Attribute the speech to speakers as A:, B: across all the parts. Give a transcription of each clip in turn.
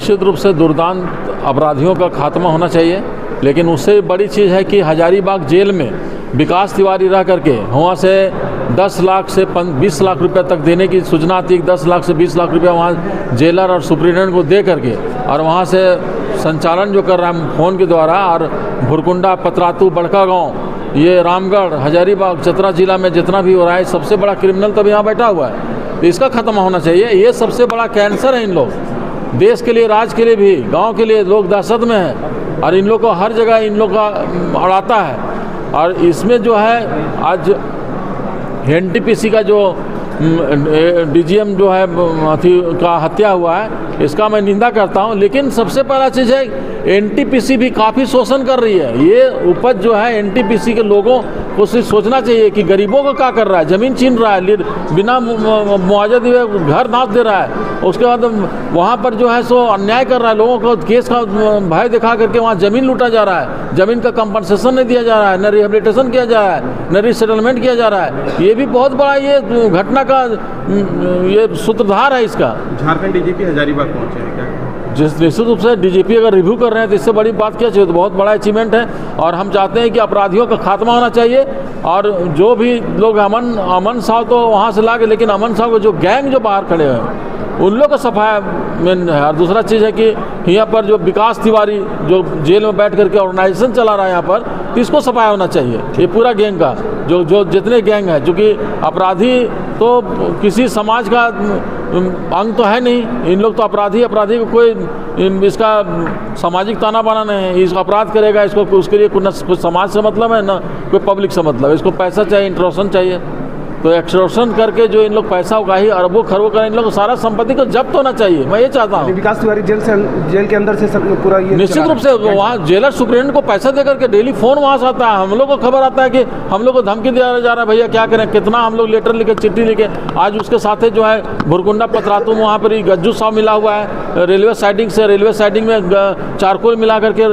A: निश्चित रूप से दुर्दांत अपराधियों का खात्मा होना चाहिए, लेकिन उससे बड़ी चीज़ है कि हजारीबाग जेल में विकास तिवारी रह करके वहाँ से 10 लाख से 20 लाख रुपए तक देने की सूचना आती है। 10 लाख से 20 लाख रुपया वहाँ जेलर और सुप्रीटेंडेंट को दे करके और वहाँ से संचालन जो कर रहा है फ़ोन के द्वारा, और भुरकुंडा, पतरातू, बड़का गाँव, ये रामगढ़, हजारीबाग, चतरा जिला में जितना भी हो रहा है, सबसे बड़ा क्रिमिनल तब यहाँ बैठा हुआ है। तो इसका खत्म होना चाहिए। ये सबसे बड़ा कैंसर है इन लोग, देश के लिए, राज्य के लिए भी, गांव के लिए। लोग दहशत में हैं और इन लोग को हर जगह इन लोग का उड़ाता है। और इसमें जो है आज एनटीपीसी का जो डीजीएम जो है अथी का हत्या हुआ है, इसका मैं निंदा करता हूं। लेकिन सबसे पहला चीज़ है एनटीपीसी भी काफ़ी शोषण कर रही है। ये उपज जो है एनटीपीसी के लोगों को सिर्फ सोचना चाहिए कि गरीबों को क्या कर रहा है, ज़मीन छीन रहा है, बिना मुआवजा दिए घर नाप दे रहा है। उसके बाद वहाँ पर जो है सो अन्याय कर रहा है, लोगों को केस का भय दिखा करके वहाँ ज़मीन लूटा जा रहा है, ज़मीन का कंपनसेशन नहीं दिया जा रहा है, न रिहेबिलिटेशन किया जा रहा है, न रिसेटलमेंट किया जा रहा है। ये भी बहुत बड़ा ये घटना का ये सूत्रधार है इसका।
B: झारखंड डीजीपी हजारीबाग पहुंचे हैं क्या?
A: जिस निश्चित रूप से डीजीपी अगर रिव्यू कर रहे हैं तो इससे बड़ी बात क्या चाहिए, तो बहुत बड़ा अचीवमेंट है। और हम चाहते हैं कि अपराधियों का खात्मा होना चाहिए। और जो भी लोग अमन साहब तो वहाँ से ला के, लेकिन अमन साहब को जो गैंग जो बाहर खड़े हैं उन लोग का सफाया मेन है। और दूसरा चीज़ है कि यहाँ पर जो विकास तिवारी जो जेल में बैठ करके ऑर्गेनाइजेशन चला रहा है यहाँ पर, तो इसको सफाया होना चाहिए। ये पूरा गैंग का जो जितने गैंग है, क्योंकि अपराधी तो किसी समाज का अंग तो है नहीं। इन लोग तो अपराधी को कोई इसका सामाजिक ताना बाना नहीं है। इसको अपराध करेगा, इसको उसके लिए कुछ समाज से मतलब है ना कोई पब्लिक से मतलब है। इसको पैसा चाहिए, इंट्रोशन चाहिए। तो एक्सटॉर्शन करके जो इन लोग पैसा उगाही अरबों खरबों का, इन लोग सारा संपत्ति को जब्त होना चाहिए। मैं ये चाहता हूँ
C: विकास तिवारी जेल के अंदर से पूरा ये
A: निश्चित रूप से वहाँ जेलर सुप्रीटेंडेंट को पैसा दे करके डेली फ़ोन वहाँ से आता है। हम लोग को खबर आता है कि हम लोग को धमकी दिया जा रहा है, भैया क्या करें, कितना हम लोग लेटर लिखे, चिट्ठी लिखे। आज उसके साथ जो है भुरकुंडा, पतरातू, वहाँ पर ही गज्जू साहब मिला हुआ है रेलवे साइडिंग से। रेलवे साइडिंग में चारकोल मिला करके,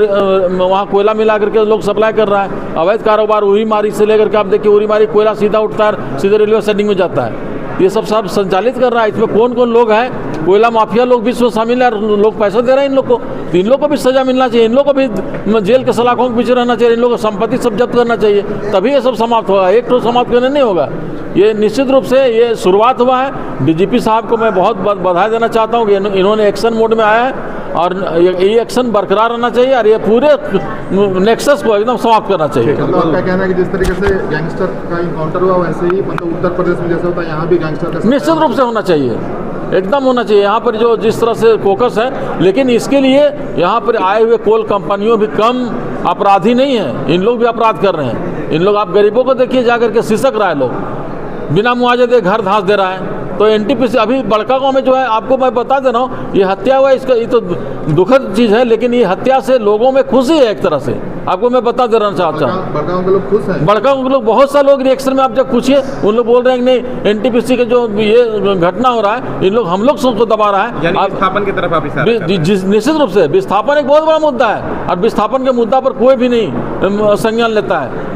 A: वहाँ कोयला मिला करके लोग सप्लाई कर रहा है। अवैध कारोबार उरी मारी से लेकर के आप देखिए, उरी मारी कोयला सीधा उठता है, सीधे रेलवे साइडिंग में जाता है। ये सब संचालित कर रहा है। इसमें कौन कौन लोग हैं, कोयला माफिया लोग भी इसमें शामिल है। लोग पैसा दे रहे हैं इन लोग को, तो इन लोग को भी सजा मिलना चाहिए। इन लोग को भी जेल के सलाखों के पीछे रहना चाहिए। इन लोगों को संपत्ति सब जब्त करना चाहिए, तभी ये सब समाप्त होगा। एक तो समाप्त करने नहीं होगा। ये निश्चित रूप से ये शुरुआत हुआ है। डीजीपी साहब को मैं बहुत बधाई देना चाहता हूँ कि इन्होंने एक्शन मोड में आया है और ये एक्शन बरकरार रहना चाहिए और ये पूरे नेक्सस को एकदम समाप्त करना चाहिए।
D: मतलब आपका कहना है कि जिस तरीके से गैंगस्टर का इनकाउंटर हुआ, वैसे ही मतलब उत्तर प्रदेश में जैसा होता है यहाँ भी गैंगस्टर का
A: निश्चित रूप से होना चाहिए, एकदम होना चाहिए। यहाँ पर जो जिस तरह से फोकस है, लेकिन इसके लिए यहाँ पर आए हुए कोल कंपनियों भी कम अपराधी नहीं है। इन लोग भी अपराध कर रहे हैं। इन लोग, आप गरीबों को देखिए जा करके सिसक रहा है, लोग बिना मुआवजे दे घर धांस दे रहा है। तो एनटीपीसी अभी बड़का गांव में जो है, आपको मैं बता दे रहा हूँ, ये हत्या हुआ है, इसका ये तो दुखद चीज़ है, लेकिन ये हत्या से लोगों में खुशी है एक तरह से। आपको मैं बता दे रहना चाहता हूँ,
D: बड़गांव के लोग खुश हैं।
A: बड़गांव के लोग, बहुत सारे लोग रिएक्शन में आप जब पूछिए, उन लोग बोल रहे हैं कि नहीं, एनटीपीसी के जो ये घटना हो रहा है, इन लोग हम लोग सबको दबा रहा है।
B: विस्थापन की तरफ आप इशारा कर रहे हैं।
A: निश्चित रूप से विस्थापन एक बहुत बड़ा मुद्दा है और विस्थापन के मुद्दा पर कोई भी नहीं संज्ञान लेता है।